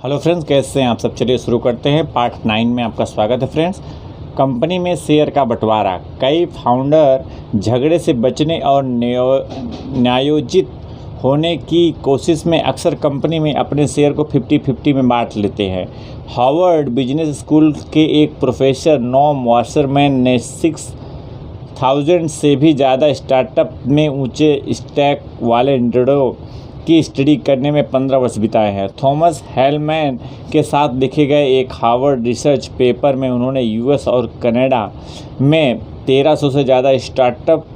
Hello friends, कैसे हैं आप सब। चलिए शुरू करते हैं। पार्ट 9 में आपका स्वागत है फ्रेंड्स। कंपनी में शेयर का बंटवारा। कई फाउंडर झगड़े से बचने और न्यायोचित होने की कोशिश में अक्सर कंपनी में अपने शेयर को 50-50 में बांट लेते हैं। हार्वर्ड बिजनेस स्कूल के एक प्रोफेसर नॉम वाशरमैन ने 6000 से भी ज़्यादा स्टार्टअप में ऊंचे स्टैक वाले ऋणों की स्टडी करने में 15 वर्ष बिताए हैं। थॉमस हेलमैन के साथ लिखे गए एक हार्वर्ड रिसर्च पेपर में उन्होंने यूएस और कनाडा में 1300 से ज़्यादा स्टार्टअप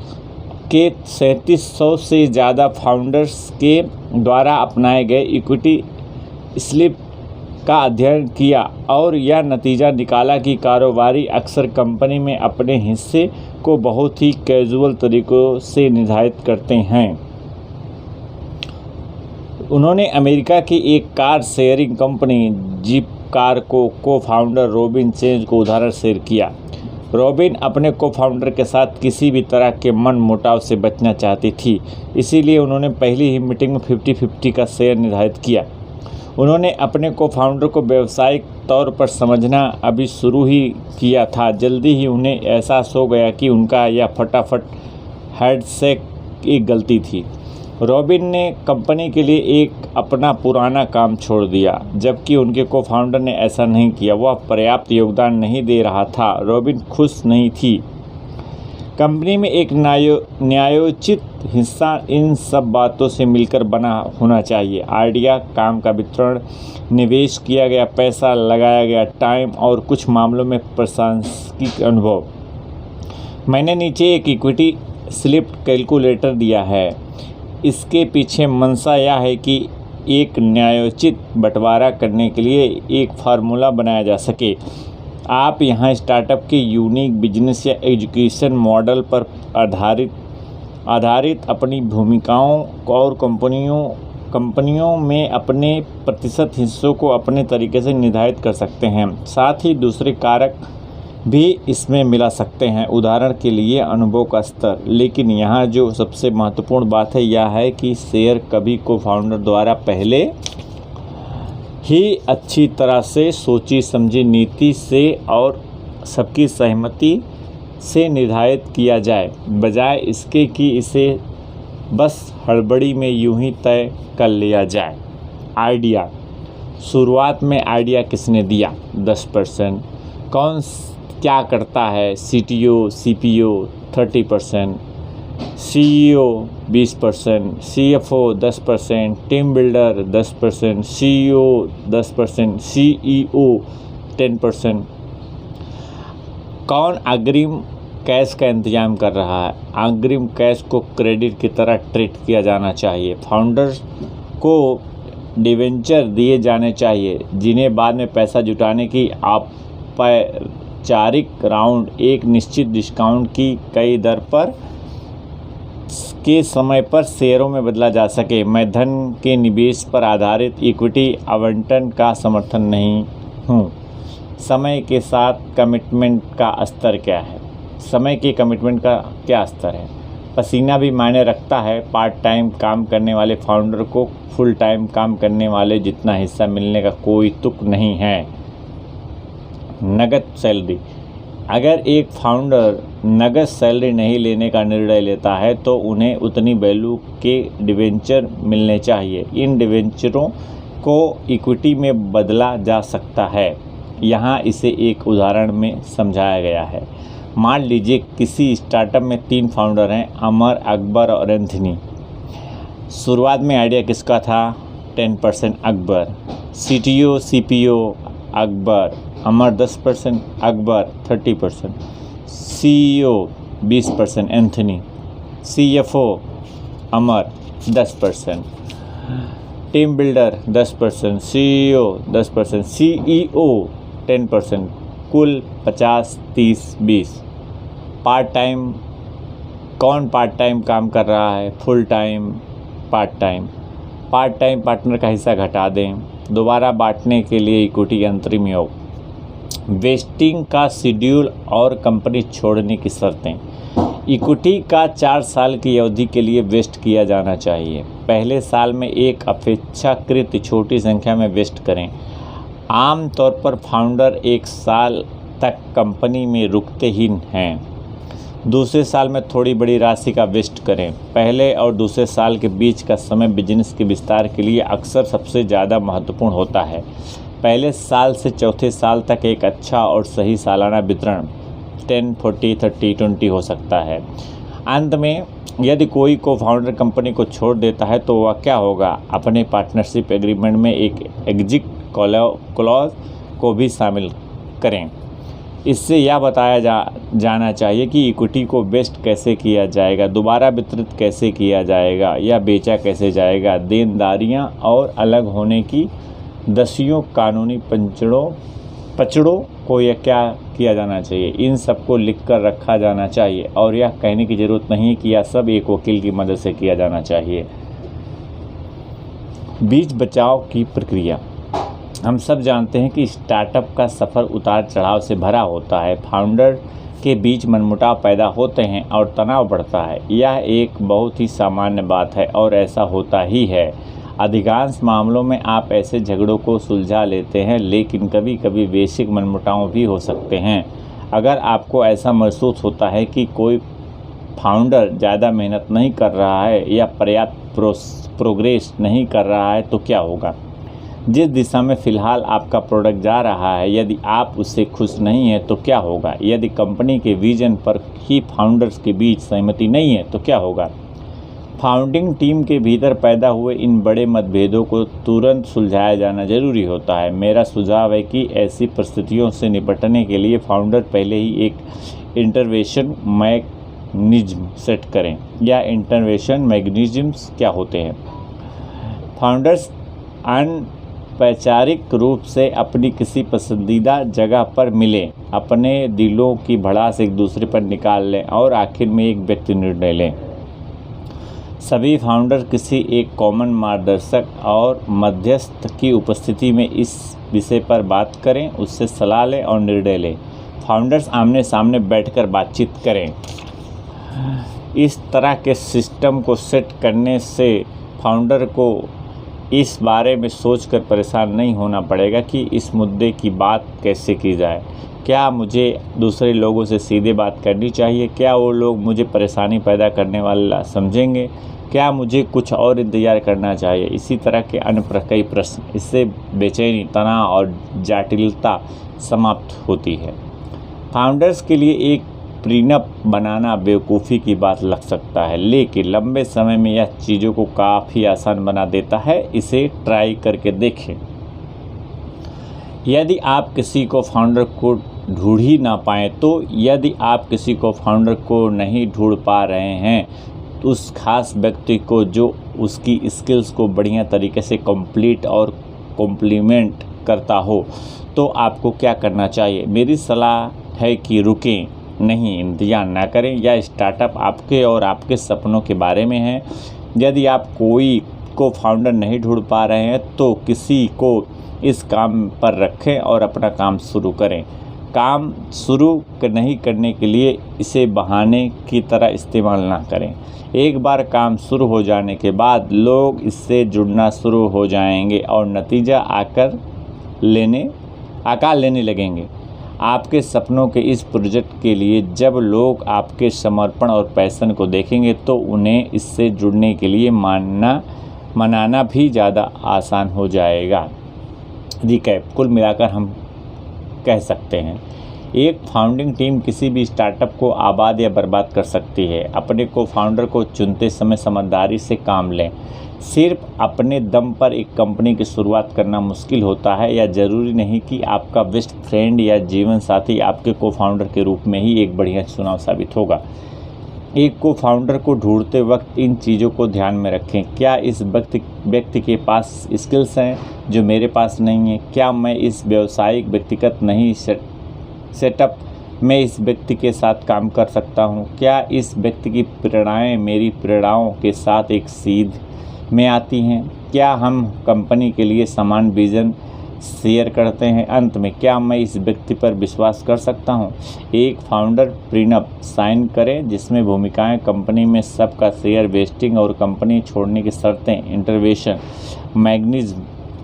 के 3700 से ज़्यादा फाउंडर्स के द्वारा अपनाए गए इक्विटी स्लिप का अध्ययन किया और यह नतीजा निकाला कि कारोबारी अक्सर कंपनी में अपने हिस्से को बहुत ही कैजुअल तरीक़ों से निर्धारित करते हैं। उन्होंने अमेरिका की एक car sharing company jeep car को फाउंडर रॉबिन चेंज को उदाहरण शेयर किया। रॉबिन अपने को-फाउंडर के साथ किसी भी तरह के मन मुटाव से बचना चाहती थी, इसीलिए उन्होंने पहली ही मीटिंग में 50-50 का शेयर निर्धारित किया। उन्होंने अपने को-फाउंडर को व्यावसायिक तौर पर समझना अभी शुरू ही किया था। जल्दी ही उन्हें एहसास हो गया कि उनका यह फटाफट हैंडशेक एक गलती थी। रॉबिन ने कंपनी के लिए एक अपना पुराना काम छोड़ दिया, जबकि उनके को-फाउंडर ने ऐसा नहीं किया। वह पर्याप्त योगदान नहीं दे रहा था। रॉबिन खुश नहीं थी। कंपनी में एक न्यायोचित हिस्सा इन सब बातों से मिलकर बना होना चाहिए। आइडिया, काम का वितरण, निवेश किया गया पैसा, लगाया गया टाइम और कुछ मामलों में प्रशासनिक अनुभव। मैंने नीचे एक इक्विटी स्लिप कैलकुलेटर दिया है। इसके पीछे मंशा यह है कि एक न्यायोचित बंटवारा करने के लिए एक फार्मूला बनाया जा सके। आप यहाँ स्टार्टअप के यूनिक बिजनेस या एजुकेशन मॉडल पर आधारित अपनी भूमिकाओं और कंपनियों में अपने प्रतिशत हिस्सों को अपने तरीके से निर्धारित कर सकते हैं। साथ ही दूसरे कारक भी इसमें मिला सकते हैं, उदाहरण के लिए अनुभव का स्तर। लेकिन यहाँ जो सबसे महत्वपूर्ण बात है यह है कि शेयर कभी को-फाउंडर द्वारा पहले ही अच्छी तरह से सोची समझी नीति से और सबकी सहमति से निर्धारित किया जाए, बजाय इसके कि इसे बस हड़बड़ी में यूं ही तय कर लिया जाए। आइडिया। शुरुआत में आइडिया किसने दिया? 10%। कौन क्या करता है? CTO CPO 30%, CEO 20%, CFO 10%, team builder 10%, CEO 10%, CEO 10%। कौन अग्रिम कैश का इंतजाम कर रहा है? अग्रिम कैश को क्रेडिट की तरह ट्रीट किया जाना चाहिए। फाउंडर्स को डिवेंचर दिए जाने चाहिए, जिन्हें बाद में पैसा जुटाने की औपचारिक राउंड एक निश्चित डिस्काउंट की कई दर पर के समय पर शेयरों में बदला जा सके। मैं धन के निवेश पर आधारित इक्विटी आवंटन का समर्थन नहीं हूँ। समय के साथ कमिटमेंट का स्तर क्या है? समय के कमिटमेंट का क्या स्तर है? पसीना भी मायने रखता है। पार्ट टाइम काम करने वाले फाउंडर को फुल टाइम काम करने वाले जितना हिस्सा मिलने का कोई तुक नहीं है। नगद सैलरी। अगर एक फाउंडर नगद सैलरी नहीं लेने का निर्णय लेता है तो उन्हें उतनी वैल्यू के डिवेंचर मिलने चाहिए। इन डिवेंचरों को इक्विटी में बदला जा सकता है। यहाँ इसे एक उदाहरण में समझाया गया है। मान लीजिए किसी स्टार्टअप में 3 फाउंडर हैं, अमर, अकबर और एंथनी। शुरुआत में आइडिया किसका था? 10% Akbar. CTO CPO Akbar. Amar 10%, Akbar 30%, CEO 20%, Anthony. CFO Amar 10%, team builder 10%, CEO 10%, CEO 10%, कुल 50, 30, 20। Part time. कौन पार्ट टाइम काम कर रहा है? Full time, part time. Part time partner का हिस्सा घटा दें। दोबारा बांटने के लिए इक्विटी अंतरिम योग। वेस्टिंग का शेड्यूल और कंपनी छोड़ने की शर्तें। इक्विटी का 4 साल की अवधि के लिए वेस्ट किया जाना चाहिए। पहले साल में एक अपेक्षाकृत छोटी संख्या में वेस्ट करें। आम तौर पर फाउंडर 1 साल तक कंपनी में रुकते ही हैं। दूसरे साल में थोड़ी बड़ी राशि का वेस्ट करें। पहले और दूसरे साल के बीच का समय बिजनेस के विस्तार के लिए अक्सर सबसे ज़्यादा महत्वपूर्ण होता है। पहले साल से चौथे साल तक एक अच्छा और सही सालाना वितरण 10-40-30-20 हो सकता है। अंत में यदि कोई को फाउंडर कंपनी को छोड़ देता है तो वह क्या होगा? अपने पार्टनरशिप एग्रीमेंट में एक एग्जिट क्लॉज को भी शामिल करें। इससे यह बताया जाना चाहिए कि इक्विटी को वेस्ट कैसे किया जाएगा, दोबारा वितरित कैसे किया जाएगा या बेचा कैसे जाएगा, देनदारियां और अलग होने की दसियों कानूनी पचड़ों को यह क्या किया जाना चाहिए, इन सबको लिख कर रखा जाना चाहिए और यह कहने की ज़रूरत नहीं है कि यह सब एक वकील की मदद से किया जाना चाहिए। बीच बचाव की प्रक्रिया। हम सब जानते हैं कि स्टार्टअप का सफ़र उतार चढ़ाव से भरा होता है। फाउंडर के बीच मनमुटाव पैदा होते हैं और तनाव बढ़ता है। यह एक बहुत ही सामान्य बात है और ऐसा होता ही है। अधिकांश मामलों में आप ऐसे झगड़ों को सुलझा लेते हैं, लेकिन कभी कभी बेसिक मनमुटाव भी हो सकते हैं। अगर आपको ऐसा महसूस होता है कि कोई फाउंडर ज़्यादा मेहनत नहीं कर रहा है या पर्याप्त प्रोग्रेस नहीं कर रहा है तो क्या होगा? जिस दिशा में फ़िलहाल आपका प्रोडक्ट जा रहा है, यदि आप उससे खुश नहीं हैं तो क्या होगा? यदि कंपनी के विजन पर ही फाउंडर्स के बीच सहमति नहीं है तो क्या होगा? फाउंडिंग टीम के भीतर पैदा हुए इन बड़े मतभेदों को तुरंत सुलझाया जाना जरूरी होता है। मेरा सुझाव है कि ऐसी परिस्थितियों से निपटने के लिए फाउंडर पहले ही एक इंटरवेंशन मैकेनिज्म सेट करें। या इंटरवेंशन मैकेनिज्म्स क्या होते हैं? फाउंडर्स अनौपचारिक रूप से अपनी किसी पसंदीदा जगह पर मिलें, अपने दिलों की भड़ास एक दूसरे पर निकाल लें और आखिर में एक व्यक्ति निर्णय लें। सभी फाउंडर किसी एक कॉमन मार्गदर्शक और मध्यस्थ की उपस्थिति में इस विषय पर बात करें, उससे सलाह लें और निर्णय लें। फाउंडर्स आमने सामने बैठकर बातचीत करें। इस तरह के सिस्टम को सेट करने से फाउंडर को इस बारे में सोचकर परेशान नहीं होना पड़ेगा कि इस मुद्दे की बात कैसे की जाए। क्या मुझे दूसरे लोगों से सीधे बात करनी चाहिए? क्या वो लोग मुझे परेशानी पैदा करने वाला समझेंगे? क्या मुझे कुछ और इंतज़ार करना चाहिए? इसी तरह के अन्य कई प्रश्न। इससे बेचैनी, तनाव और जटिलता समाप्त होती है। फाउंडर्स के लिए एक प्रीनप बनाना बेवकूफ़ी की बात लग सकता है, लेकिन लंबे समय में यह चीज़ों को काफ़ी आसान बना देता है। इसे ट्राई करके देखें। यदि आप किसी को फाउंडर को ढूंढ ही ना पाएँ तो यदि आप किसी को फाउंडर को नहीं ढूंढ पा रहे हैं, तो उस खास व्यक्ति को जो उसकी स्किल्स को बढ़िया तरीके से कंप्लीट और कॉम्प्लीमेंट करता हो, तो आपको क्या करना चाहिए? मेरी सलाह है कि रुकें नहीं, इंतजार ना करें। यह स्टार्टअप आपके और आपके सपनों के बारे में है। यदि आप कोई को फाउंडर नहीं ढूंढ पा रहे हैं तो किसी को इस काम पर रखें और अपना काम शुरू करें। काम शुरू नहीं करने के लिए इसे बहाने की तरह इस्तेमाल ना करें। एक बार काम शुरू हो जाने के बाद लोग इससे जुड़ना शुरू हो जाएंगे और नतीजा आकार लेने लगेंगे। आपके सपनों के इस प्रोजेक्ट के लिए जब लोग आपके समर्पण और पैशन को देखेंगे तो उन्हें इससे जुड़ने के लिए मनाना भी ज़्यादा आसान हो जाएगा। रिकैप, कुल मिलाकर हम कह सकते हैं, एक फाउंडिंग टीम किसी भी स्टार्टअप को आबाद या बर्बाद कर सकती है। अपने को फाउंडर को चुनते समय समझदारी से काम लें। सिर्फ अपने दम पर एक कंपनी की शुरुआत करना मुश्किल होता है, या ज़रूरी नहीं कि आपका बेस्ट फ्रेंड या जीवन साथी आपके को फाउंडर के रूप में ही एक बढ़िया चुनाव साबित होगा। एक को फाउंडर को ढूंढते वक्त इन चीज़ों को ध्यान में रखें। क्या इस व्यक्ति के पास स्किल्स हैं जो मेरे पास नहीं है? क्या मैं इस व्यावसायिक व्यक्तिगत नहीं सेटअप में इस व्यक्ति के साथ काम कर सकता हूँ? क्या इस व्यक्ति की प्रेरणाएं मेरी प्रेरणाओं के साथ एक सीध में आती हैं? क्या हम कंपनी के लिए समान विजन शेयर करते हैं। अंत में, क्या मैं इस व्यक्ति पर विश्वास कर सकता हूं? एक फाउंडर प्रीनप साइन करें जिसमें भूमिकाएं, कंपनी में सबका शेयर, वेस्टिंग और कंपनी छोड़ने की शर्तें, इंटरवेंशन मैकेनिज्म,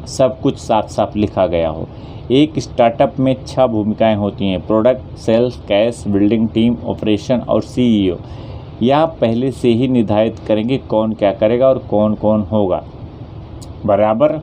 सब कुछ साफ साफ लिखा गया हो। एक स्टार्टअप में 6 भूमिकाएं होती हैं: product, sales, cash, building team, operation और CEO। यह पहले से ही निर्धारित करेंगे कौन क्या करेगा और कौन कौन होगा। बराबर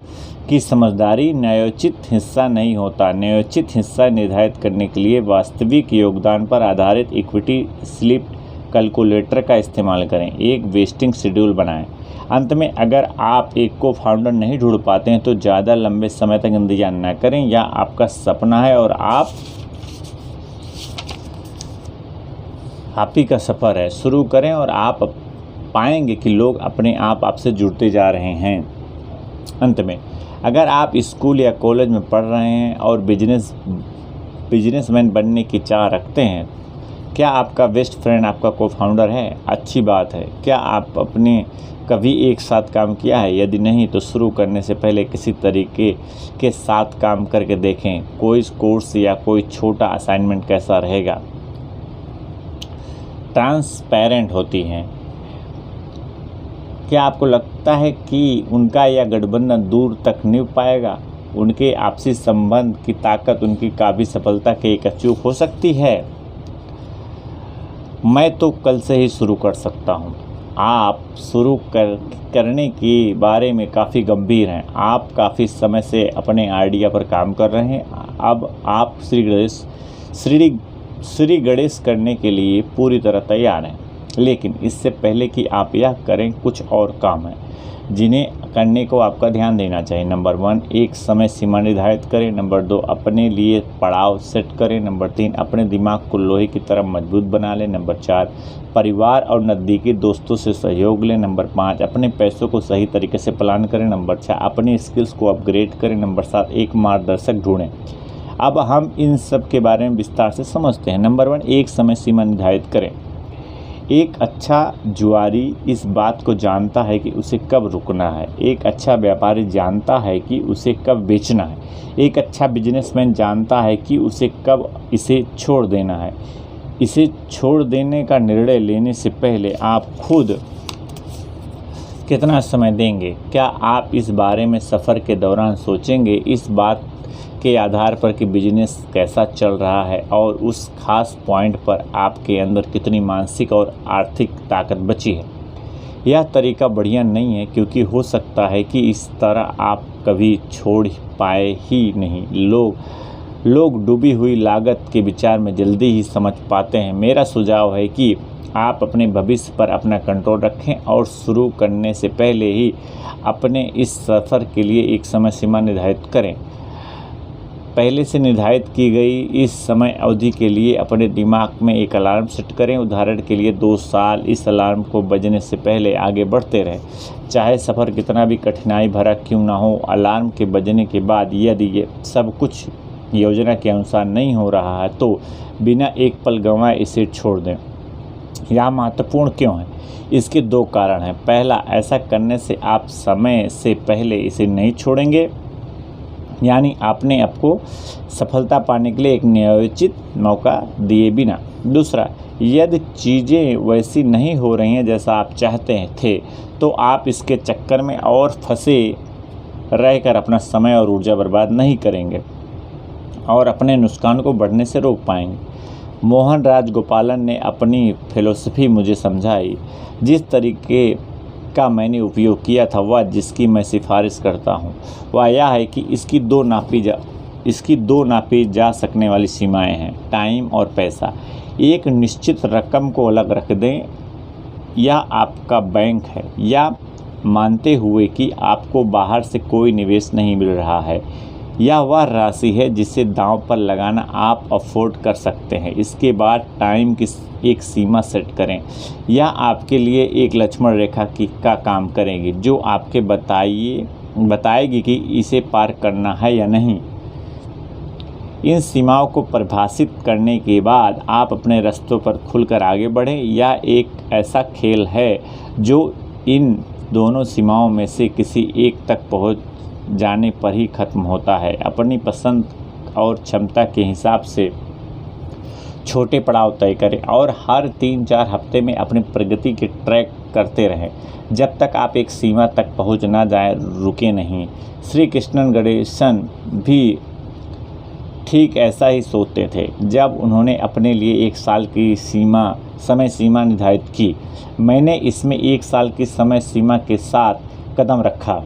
की समझदारी न्यायोचित हिस्सा नहीं होता। न्यायोचित हिस्सा निर्धारित करने के लिए वास्तविक योगदान पर आधारित इक्विटी स्लिप कैलकुलेटर का इस्तेमाल करें। एक वेस्टिंग शेड्यूल बनाएं। अंत में, अगर आप एक को फाउंडर नहीं ढूंढ पाते हैं तो ज़्यादा लंबे समय तक इंतजार न करें। यह आपका सपना है और आप ही का सफ़र है। शुरू करें और आप पाएंगे कि लोग अपने आप आपसे जुड़ते जा रहे हैं। अंत में, अगर आप स्कूल या कॉलेज में पढ़ रहे हैं और बिजनेसमैन बनने की चाह रखते हैं, क्या आपका बेस्ट फ्रेंड आपका को फाउंडर है? अच्छी बात है। क्या आप अपने कभी एक साथ काम किया है? यदि नहीं तो शुरू करने से पहले किसी तरीके के साथ काम करके देखें। कोई कोर्स या कोई छोटा असाइनमेंट कैसा रहेगा? ट्रांसपेरेंट होती हैं। क्या आपको लगता है कि उनका यह गठबंधन दूर तक नहीं पाएगा? उनके आपसी संबंध की ताकत उनकी काफ़ी सफलता के एक अचूक हो सकती है। मैं तो कल से ही शुरू कर सकता हूँ। आप शुरू करने के बारे में काफ़ी गंभीर हैं। आप काफ़ी समय से अपने आइडिया पर काम कर रहे हैं। अब आप श्री गणेश करने के लिए पूरी तरह तैयार हैं। लेकिन इससे पहले कि आप यह करें, कुछ और काम हैं जिन्हें करने को आपका ध्यान देना चाहिए। नंबर 1, एक समय सीमा निर्धारित करें। नंबर 2, अपने लिए पड़ाव सेट करें। नंबर 3, अपने दिमाग को लोहे की तरह मजबूत बना लें। नंबर 4, परिवार और नज़दीकी दोस्तों से सहयोग लें। नंबर 5, अपने पैसों को सही तरीके से प्लान करें। नंबर 6, अपनी स्किल्स को अपग्रेड करें। नंबर 7, एक मार्गदर्शक ढूंढें। अब हम इन सब के बारे में विस्तार से समझते हैं। नंबर 1, एक समय सीमा निर्धारित करें। एक अच्छा जुआरी इस बात को जानता है कि उसे कब रुकना है। एक अच्छा व्यापारी जानता है कि उसे कब बेचना है। एक अच्छा बिजनेसमैन जानता है कि उसे कब इसे छोड़ देना है। इसे छोड़ देने का निर्णय लेने से पहले आप खुद कितना समय देंगे? क्या आप इस बारे में सफ़र के दौरान सोचेंगे, इस बात के आधार पर कि बिजनेस कैसा चल रहा है और उस खास पॉइंट पर आपके अंदर कितनी मानसिक और आर्थिक ताकत बची है? यह तरीका बढ़िया नहीं है क्योंकि हो सकता है कि इस तरह आप कभी छोड़ पाए ही नहीं। लोग डूबी हुई लागत के विचार में जल्दी ही समझ पाते हैं। मेरा सुझाव है कि आप अपने भविष्य पर अपना कंट्रोल रखें और शुरू करने से पहले ही अपने इस सफ़र के लिए एक समय सीमा निर्धारित करें। पहले से निर्धारित की गई इस समय अवधि के लिए अपने दिमाग में एक अलार्म सेट करें। उदाहरण के लिए 2 साल इस अलार्म को बजने से पहले आगे बढ़ते रहें, चाहे सफ़र कितना भी कठिनाई भरा क्यों ना हो। अलार्म के बजने के बाद यदि ये सब कुछ योजना के अनुसार नहीं हो रहा है तो बिना एक पल गंवाए इसे छोड़ दें। यह महत्वपूर्ण क्यों है? इसके 2 कारण हैं। पहला, ऐसा करने से आप समय से पहले इसे नहीं छोड़ेंगे, यानी आपने आपको सफलता पाने के लिए एक न्यायोचित मौका दिए बिना। दूसरा, यदि चीज़ें वैसी नहीं हो रही हैं जैसा आप चाहते थे तो आप इसके चक्कर में और फंसे रहकर अपना समय और ऊर्जा बर्बाद नहीं करेंगे और अपने नुकसान को बढ़ने से रोक पाएंगे। मोहन राजगोपालन ने अपनी फिलॉसफी मुझे समझाई। जिस तरीके का मैंने उपयोग किया था वह जिसकी मैं सिफारिश करता हूँ वह यह है कि इसकी दो नापी जा सकने वाली सीमाएं हैं, टाइम और पैसा। एक निश्चित रकम को अलग रख दें, यह आपका बैंक है, या मानते हुए कि आपको बाहर से कोई निवेश नहीं मिल रहा है, यह वह राशि है जिसे दांव पर लगाना आप अफोर्ड कर सकते हैं। इसके बाद टाइम की एक सीमा सेट करें। यह आपके लिए एक लक्ष्मण रेखा का काम करेगी जो आपके बताएगी कि इसे पार करना है या नहीं। इन सीमाओं को परिभाषित करने के बाद आप अपने रास्तों पर खुलकर आगे बढ़ें। यह एक ऐसा खेल है जो इन दोनों सीमाओं में से किसी एक तक जाने पर ही खत्म होता है। अपनी पसंद और क्षमता के हिसाब से छोटे पड़ाव तय करें और हर 3-4 हफ्ते में अपनी प्रगति के ट्रैक करते रहें। जब तक आप एक सीमा तक पहुंच ना जाए, रुके नहीं। श्री कृष्ण गणेशन भी ठीक ऐसा ही सोचते थे जब उन्होंने अपने लिए 1 साल की समय सीमा निर्धारित की। मैंने इसमें 1 साल की समय सीमा के साथ कदम रखा,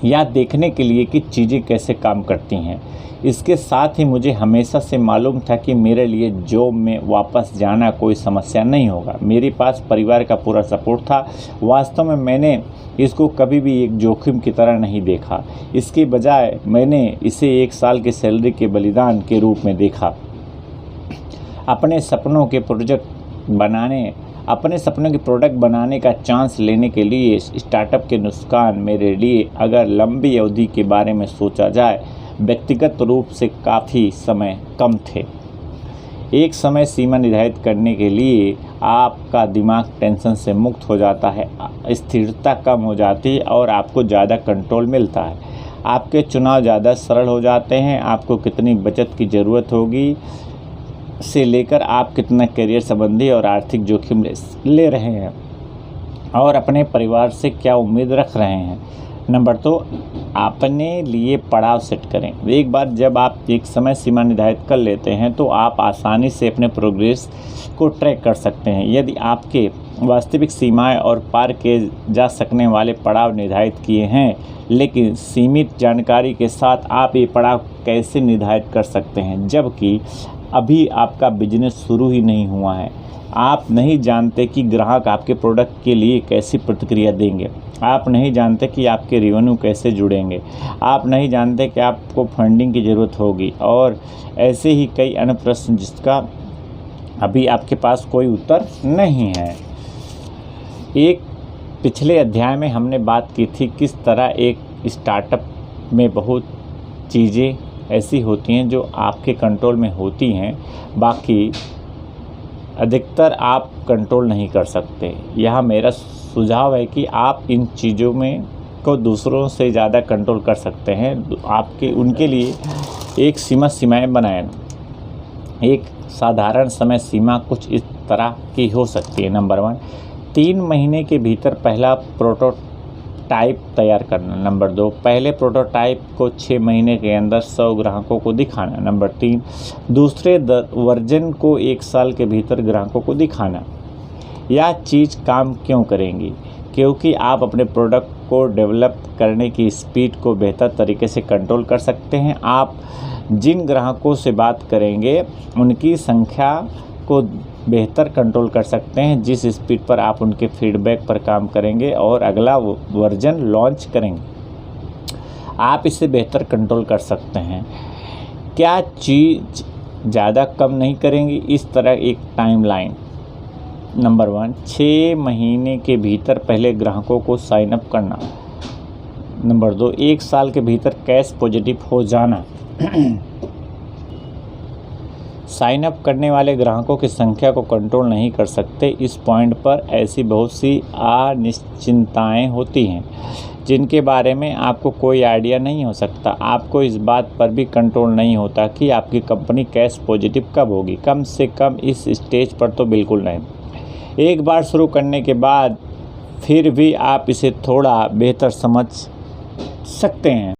यह देखने के लिए कि चीज़ें कैसे काम करती हैं। इसके साथ ही मुझे हमेशा से मालूम था कि मेरे लिए जॉब में वापस जाना कोई समस्या नहीं होगा। मेरे पास परिवार का पूरा सपोर्ट था। वास्तव में मैंने इसको कभी भी एक जोखिम की तरह नहीं देखा। इसके बजाय मैंने इसे 1 साल की सैलरी के बलिदान के रूप में देखा। अपने सपनों के प्रोडक्ट बनाने का चांस लेने के लिए स्टार्टअप के नुकसान मेरे लिए, अगर लंबी अवधि के बारे में सोचा जाए, व्यक्तिगत रूप से काफ़ी समय कम थे। एक समय सीमा निर्धारित करने के लिए आपका दिमाग टेंशन से मुक्त हो जाता है, स्थिरता कम हो जाती है और आपको ज़्यादा कंट्रोल मिलता है। आपके चुनाव ज़्यादा सरल हो जाते हैं। आपको कितनी बचत की ज़रूरत होगी से लेकर आप कितना करियर संबंधी और आर्थिक जोखिम ले रहे हैं और अपने परिवार से क्या उम्मीद रख रहे हैं। नंबर 2, अपने लिए पड़ाव सेट करें। एक बार जब आप एक समय सीमा निर्धारित कर लेते हैं तो आप आसानी से अपने प्रोग्रेस को ट्रैक कर सकते हैं। यदि आपके वास्तविक सीमाएं और पार किए जा सकने वाले पड़ाव निर्धारित किए हैं, लेकिन सीमित जानकारी के साथ आप ये पड़ाव कैसे निर्धारित कर सकते हैं जबकि अभी आपका बिजनेस शुरू ही नहीं हुआ है। आप नहीं जानते कि ग्राहक आपके प्रोडक्ट के लिए कैसी प्रतिक्रिया देंगे। आप नहीं जानते कि आपके रेवेन्यू कैसे जुड़ेंगे। आप नहीं जानते कि आपको फंडिंग की ज़रूरत होगी और ऐसे ही कई अन्य प्रश्न जिसका अभी आपके पास कोई उत्तर नहीं है। एक पिछले अध्याय में हमने बात की थी किस तरह एक स्टार्टअप में बहुत चीज़ें ऐसी होती हैं जो आपके कंट्रोल में होती हैं, बाकी अधिकतर आप कंट्रोल नहीं कर सकते। यह मेरा सुझाव है कि आप इन चीज़ों में को दूसरों से ज़्यादा कंट्रोल कर सकते हैं। उनके लिए एक सीमाएं बनाएं। एक साधारण समय सीमा कुछ इस तरह की हो सकती है। नंबर 1, 3 महीने के भीतर पहला प्रोटोटाइप तैयार करना। नंबर 2, पहले प्रोटोटाइप को 6 महीने के अंदर 100 ग्राहकों को दिखाना। नंबर 3, दूसरे वर्जन को 1 साल के भीतर ग्राहकों को दिखाना। यह चीज़ काम क्यों करेंगी? क्योंकि आप अपने प्रोडक्ट को डेवलप करने की स्पीड को बेहतर तरीके से कंट्रोल कर सकते हैं। आप जिन ग्राहकों से बात करेंगे उनकी संख्या को बेहतर कंट्रोल कर सकते हैं जिस स्पीड पर आप उनके फीडबैक पर काम करेंगे और अगला वर्जन लॉन्च करेंगे, आप इसे बेहतर कंट्रोल कर सकते हैं। क्या चीज़ ज़्यादा कम नहीं करेंगी? इस तरह एक टाइमलाइन। नंबर 1, 6 महीने के भीतर पहले ग्राहकों को साइन अप करना। नंबर 2, 1 साल के भीतर कैश पॉजिटिव हो जाना। साइन अप करने वाले ग्राहकों की संख्या को कंट्रोल नहीं कर सकते। इस पॉइंट पर ऐसी बहुत सी अनिश्चितताएं होती हैं जिनके बारे में आपको कोई आइडिया नहीं हो सकता। आपको इस बात पर भी कंट्रोल नहीं होता कि आपकी कंपनी कैश पॉजिटिव कब होगी। कम से कम इस स्टेज पर तो बिल्कुल नहीं। एक बार शुरू करने के बाद फिर भी आप इसे थोड़ा बेहतर समझ सकते हैं।